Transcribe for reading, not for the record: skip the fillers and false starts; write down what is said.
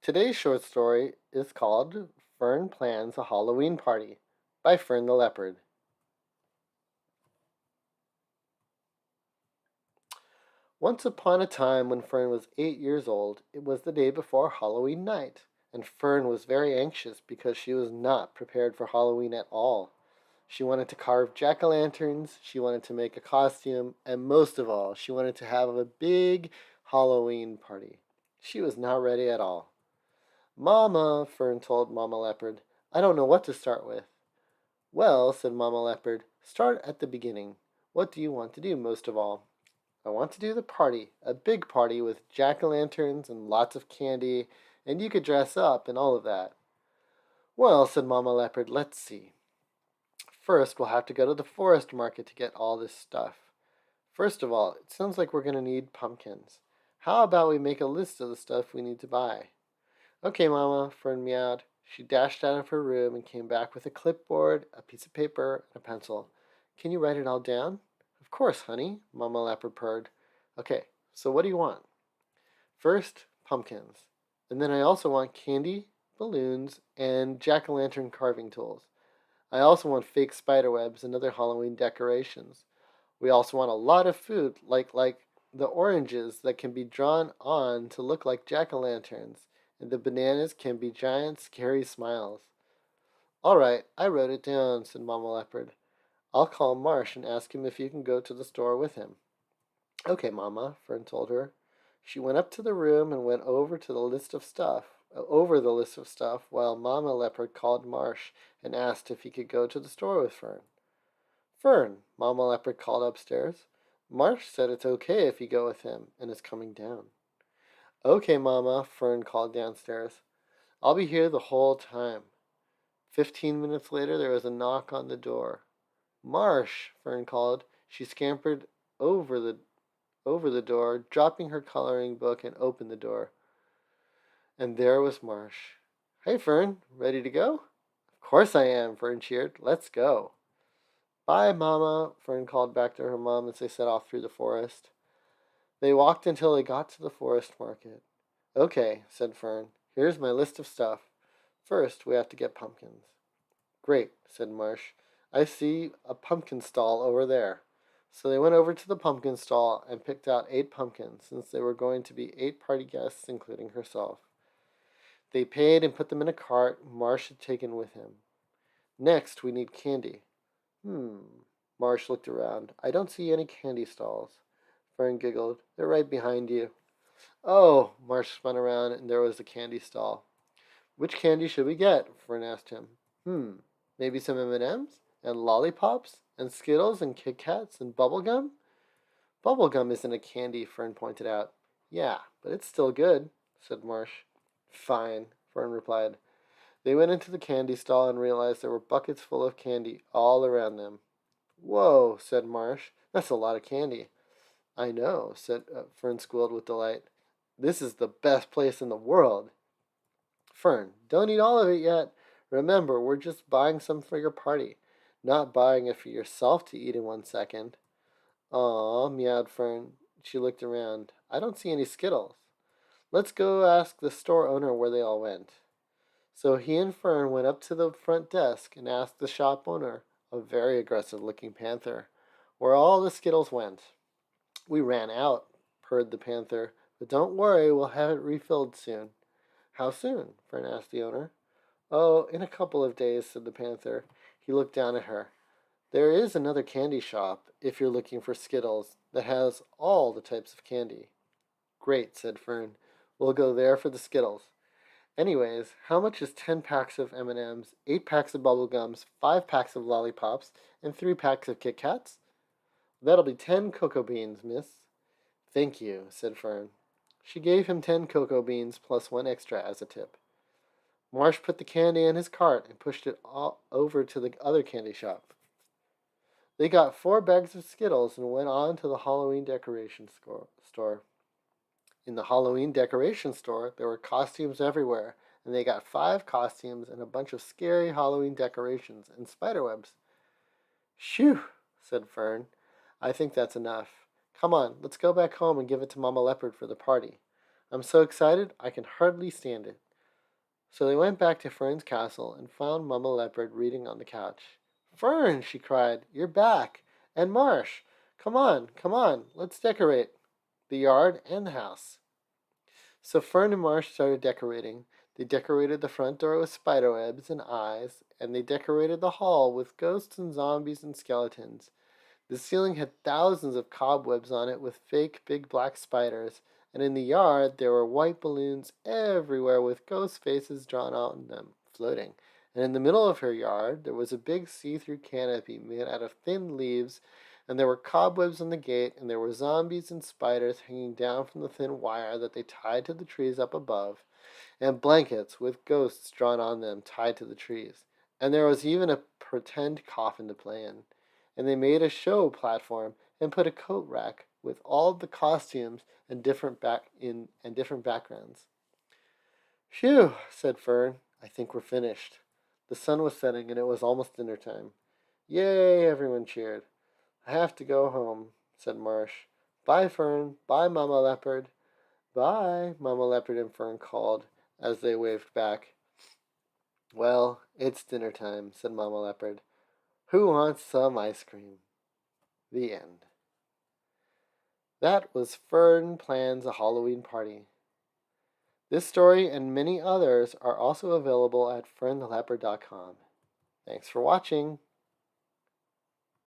Today's short story is called Fern Plans a Halloween Party by Fern the Leopard. Once upon a time, when Fern was 8 years old, it was the day before Halloween night, and Fern was very anxious because she was not prepared for Halloween at all. She wanted to carve jack-o'-lanterns, she wanted to make a costume, and most of all, she wanted to have a big Halloween party. She was not ready at all. Mama, Fern told Mama Leopard, I don't know what to start with. Well, said Mama Leopard, start at the beginning. What do you want to do most of all? I want to do the party, a big party with jack-o'-lanterns and lots of candy, and you could dress up and all of that. Well, said Mama Leopard, let's see. First, we'll have to go to the forest market to get all this stuff. First of all, it sounds like we're going to need pumpkins. How about we make a list of the stuff we need to buy? Okay, Mama, Fern meowed. She dashed out of her room and came back with a clipboard, a piece of paper, and a pencil. Can you write it all down? Of course, honey, Mama Leopard purred. Okay, so what do you want? First, pumpkins. And then I also want candy, balloons, and jack-o'-lantern carving tools. I also want fake spider webs and other Halloween decorations. We also want a lot of food, like the oranges that can be drawn on to look like jack-o'-lanterns, and the bananas can be giant, scary smiles. All right, I wrote it down, said Mamma Leopard. I'll call Marsh and ask him if you can go to the store with him. Okay, Mamma, Fern told her. She went up to the room and went over the list of stuff, while Mamma Leopard called Marsh and asked if he could go to the store with Fern. Fern, Mamma Leopard called upstairs. Marsh said it's okay if you go with him and is coming down. Okay, Mama, Fern called downstairs. I'll be here the whole time. 15 minutes later, there was a knock on the door. Marsh, Fern called. She scampered over the over the door, dropping her coloring book, and opened the door. And there was Marsh. Hey, Fern, ready to go? Of course I am, Fern cheered. Let's go. Bye, Mama, Fern called back to her mom as they set off through the forest. They walked until they got to the forest market. Okay, said Fern. Here's my list of stuff. First, we have to get pumpkins. Great, said Marsh. I see a pumpkin stall over there. So they went over to the pumpkin stall and picked out 8 pumpkins, since they were going to be 8 party guests, including herself. They paid and put them in a cart Marsh had taken with him. Next, we need candy. Marsh looked around. I don't see any candy stalls. Fern giggled. They're right behind you. Oh, Marsh spun around and there was the candy stall. Which candy should we get? Fern asked him. Maybe some M&Ms and lollipops and Skittles and Kit Kats and bubble gum? Bubble gum isn't a candy, Fern pointed out. Yeah, but it's still good, said Marsh. Fine, Fern replied. They went into the candy stall and realized there were buckets full of candy all around them. Whoa, said Marsh. That's a lot of candy. I know, said Fern squealed with delight. This is the best place in the world. Fern, don't eat all of it yet. Remember, we're just buying some for your party, not buying it for yourself to eat in 1 second. Aw, meowed Fern. She looked around. I don't see any Skittles. Let's go ask the store owner where they all went. So he and Fern went up to the front desk and asked the shop owner, a very aggressive-looking panther, where all the Skittles went. We ran out, purred the panther, but don't worry, we'll have it refilled soon. How soon? Fern asked the owner. Oh, in a couple of days, said the panther. He looked down at her. There is another candy shop, if you're looking for Skittles, that has all the types of candy. Great, said Fern. We'll go there for the Skittles. Anyways, how much is 10 packs of M&Ms, 8 packs of bubble gums, 5 packs of lollipops, and 3 packs of Kit Kats? That'll be 10 cocoa beans, miss. Thank you, said Fern. She gave him 10 cocoa beans plus 1 extra as a tip. Marsh put the candy in his cart and pushed it all over to the other candy shop. They got 4 bags of Skittles and went on to the Halloween decoration store. In the Halloween decoration store, there were costumes everywhere, and they got 5 costumes and a bunch of scary Halloween decorations and spiderwebs. Shoo, said Fern. I think that's enough. Come on, let's go back home and give it to Mama Leopard for the party. I'm so excited I can hardly stand it. So they went back to Fern's castle and found Mamma Leopard reading on the couch. "Fern," she cried, "you're back! And Marsh! Come on, let's decorate the yard and the house." So Fern and Marsh started decorating. They decorated the front door with spiderwebs and eyes, and they decorated the hall with ghosts and zombies and skeletons. The ceiling had thousands of cobwebs on it with fake big black spiders, and in the yard there were white balloons everywhere with ghost faces drawn on them, floating. And in the middle of her yard there was a big see-through canopy made out of thin leaves, and there were cobwebs on the gate, and there were zombies and spiders hanging down from the thin wire that they tied to the trees up above, and blankets with ghosts drawn on them tied to the trees. And there was even a pretend coffin to play in. And they made a show platform and put a coat rack with all the costumes and different backgrounds. "Phew," said Fern. "I think we're finished." The sun was setting and it was almost dinner time. "Yay," everyone cheered. "I have to go home," said Marsh. "Bye, Fern. Bye, Mamma Leopard." "Bye," Mamma Leopard and Fern called as they waved back. "Well, it's dinner time," said Mamma Leopard. "Who wants some ice cream?" The end. That was Fern Plans a Halloween Party. This story and many others are also available at ferntheleopard.com. Thanks for watching.